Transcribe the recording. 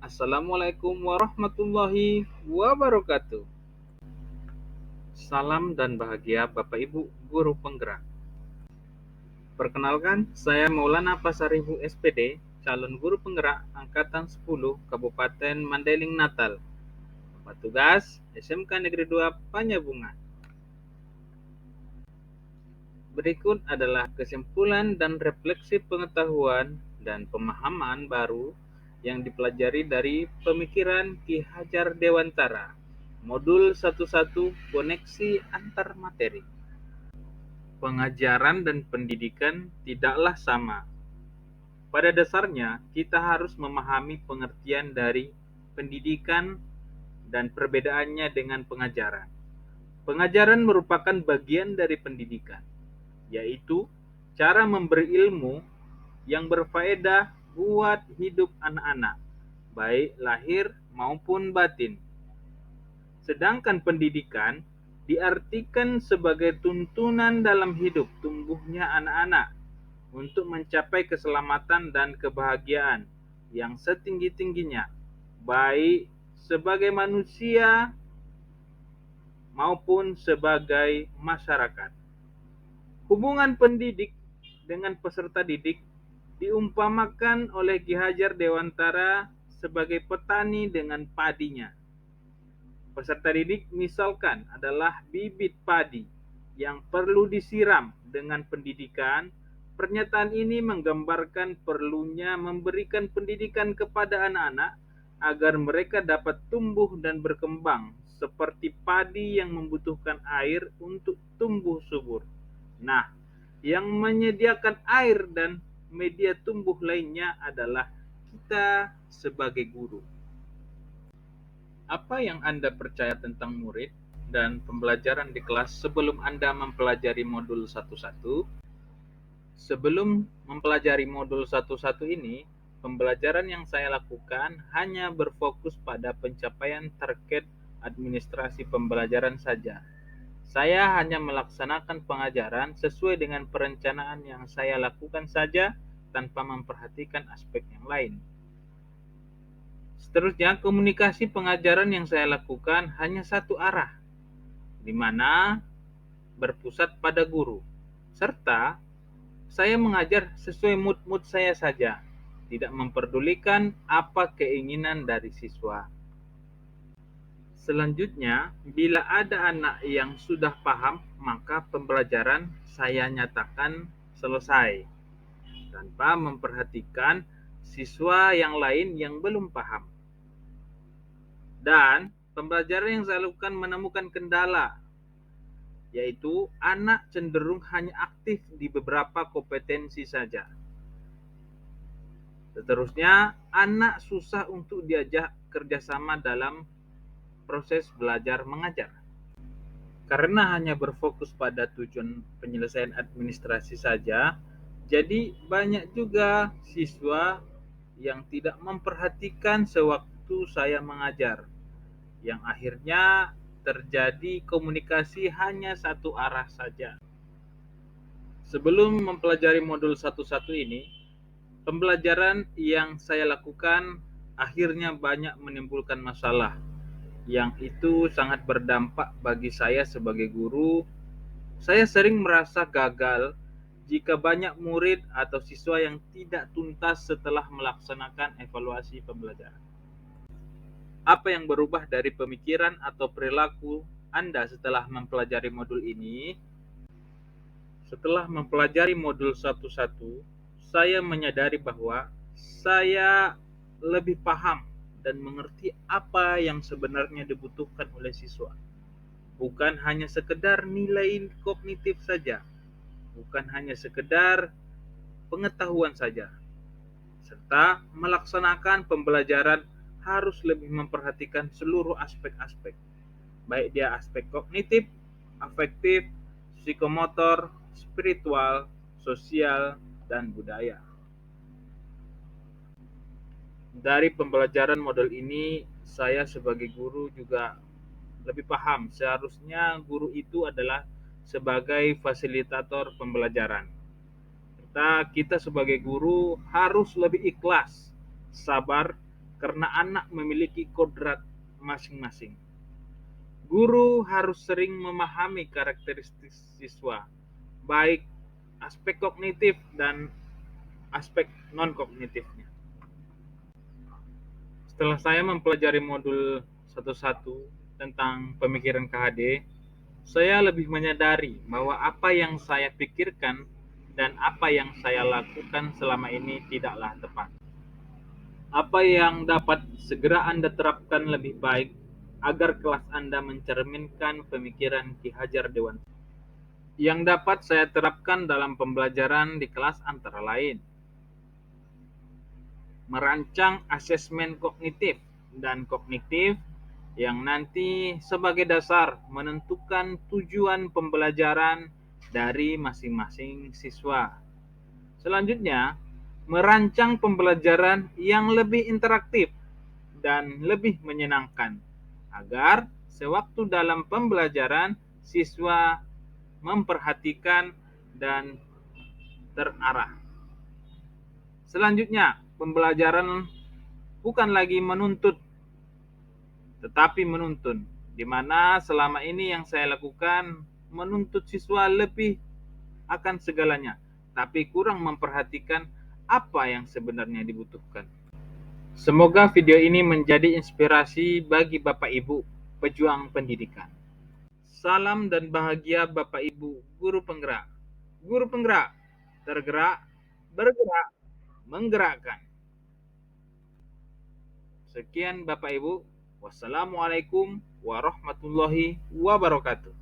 Assalamualaikum warahmatullahi wabarakatuh. Salam dan bahagia Bapak Ibu guru penggerak. Perkenalkan, saya Maulana Pasaribu SPD, calon guru penggerak angkatan 10 Kabupaten Mandailing Natal. Tempat tugas SMK Negeri 2 Panyabunga. Berikut adalah kesimpulan dan refleksi pengetahuan dan pemahaman baru yang dipelajari dari pemikiran Ki Hajar Dewantara. Modul 11 Koneksi Antar Materi. Pengajaran dan pendidikan tidaklah sama. Pada dasarnya, kita harus memahami pengertian dari pendidikan dan perbedaannya dengan pengajaran. Pengajaran merupakan bagian dari pendidikan, yaitu cara memberi ilmu yang berfaedah buat hidup anak-anak, baik lahir maupun batin. Sedangkan pendidikan diartikan sebagai tuntunan dalam hidup tumbuhnya anak-anak untuk mencapai keselamatan dan kebahagiaan yang setinggi-tingginya, baik sebagai manusia maupun sebagai masyarakat. Hubungan pendidik dengan peserta didik diumpamakan oleh Ki Hajar Dewantara sebagai petani dengan padinya. Peserta didik misalkan adalah bibit padi yang perlu disiram dengan pendidikan. Pernyataan ini menggambarkan perlunya memberikan pendidikan kepada anak-anak agar mereka dapat tumbuh dan berkembang seperti padi yang membutuhkan air untuk tumbuh subur. Nah, yang menyediakan air dan media tumbuh lainnya adalah kita sebagai guru. Apa yang Anda percaya tentang murid dan pembelajaran di kelas sebelum Anda mempelajari modul 11? Sebelum mempelajari modul 11 ini, pembelajaran yang saya lakukan hanya berfokus pada pencapaian target administrasi pembelajaran saja. Saya hanya melaksanakan pengajaran sesuai dengan perencanaan yang saya lakukan saja tanpa memperhatikan aspek yang lain. Seterusnya, komunikasi pengajaran yang saya lakukan hanya satu arah, di mana berpusat pada guru, serta saya mengajar sesuai mood saya saja, tidak memperdulikan apa keinginan dari siswa. Selanjutnya, bila ada anak yang sudah paham, maka pembelajaran saya nyatakan selesai, tanpa memperhatikan siswa yang lain yang belum paham. Dan pembelajaran yang saya lakukan menemukan kendala, yaitu anak cenderung hanya aktif di beberapa kompetensi saja. Seterusnya, anak susah untuk diajak kerjasama dalam proses belajar mengajar. Karena hanya berfokus pada tujuan penyelesaian administrasi saja, jadi banyak juga siswa yang tidak memperhatikan sewaktu saya mengajar, yang akhirnya terjadi komunikasi hanya satu arah saja. Sebelum mempelajari modul 11 ini, pembelajaran yang saya lakukan akhirnya banyak menimbulkan masalah, yang itu sangat berdampak bagi saya sebagai guru. Saya sering merasa gagal jika banyak murid atau siswa yang tidak tuntas setelah melaksanakan evaluasi pembelajaran. Apa yang berubah dari pemikiran atau perilaku Anda setelah mempelajari modul ini? Setelah mempelajari modul 11, saya menyadari bahwa saya lebih paham dan mengerti apa yang sebenarnya dibutuhkan oleh siswa. Bukan hanya sekedar nilai kognitif saja, bukan hanya sekedar pengetahuan saja, serta melaksanakan pembelajaran harus lebih memperhatikan seluruh aspek-aspek, baik dia aspek kognitif, afektif, psikomotor, spiritual, sosial, dan budaya. Dari pembelajaran model ini, saya sebagai guru juga lebih paham seharusnya guru itu adalah sebagai fasilitator pembelajaran. Kita sebagai guru harus lebih ikhlas, sabar, karena anak memiliki kodrat masing-masing. Guru harus sering memahami karakteristik siswa, baik aspek kognitif dan aspek non-kognitifnya. Setelah saya mempelajari modul satu-satu tentang pemikiran KHD, saya lebih menyadari bahwa apa yang saya pikirkan dan apa yang saya lakukan selama ini tidaklah tepat. Apa yang dapat segera Anda terapkan lebih baik agar kelas Anda mencerminkan pemikiran Ki Hajar Dewantara? Yang dapat saya terapkan dalam pembelajaran di kelas antara lain merancang asesmen kognitif dan kognitif yang nanti sebagai dasar menentukan tujuan pembelajaran dari masing-masing siswa. Selanjutnya, merancang pembelajaran yang lebih interaktif dan lebih menyenangkan agar sewaktu dalam pembelajaran siswa memperhatikan dan terarah. Selanjutnya, pembelajaran bukan lagi menuntut, tetapi menuntun, di mana selama ini yang saya lakukan menuntut siswa lebih akan segalanya, tapi kurang memperhatikan apa yang sebenarnya dibutuhkan. Semoga video ini menjadi inspirasi bagi Bapak Ibu pejuang pendidikan. Salam dan bahagia Bapak Ibu guru penggerak. Guru penggerak, tergerak, bergerak, menggerakkan. Sekian Bapak Ibu. Wassalamualaikum warahmatullahi wabarakatuh.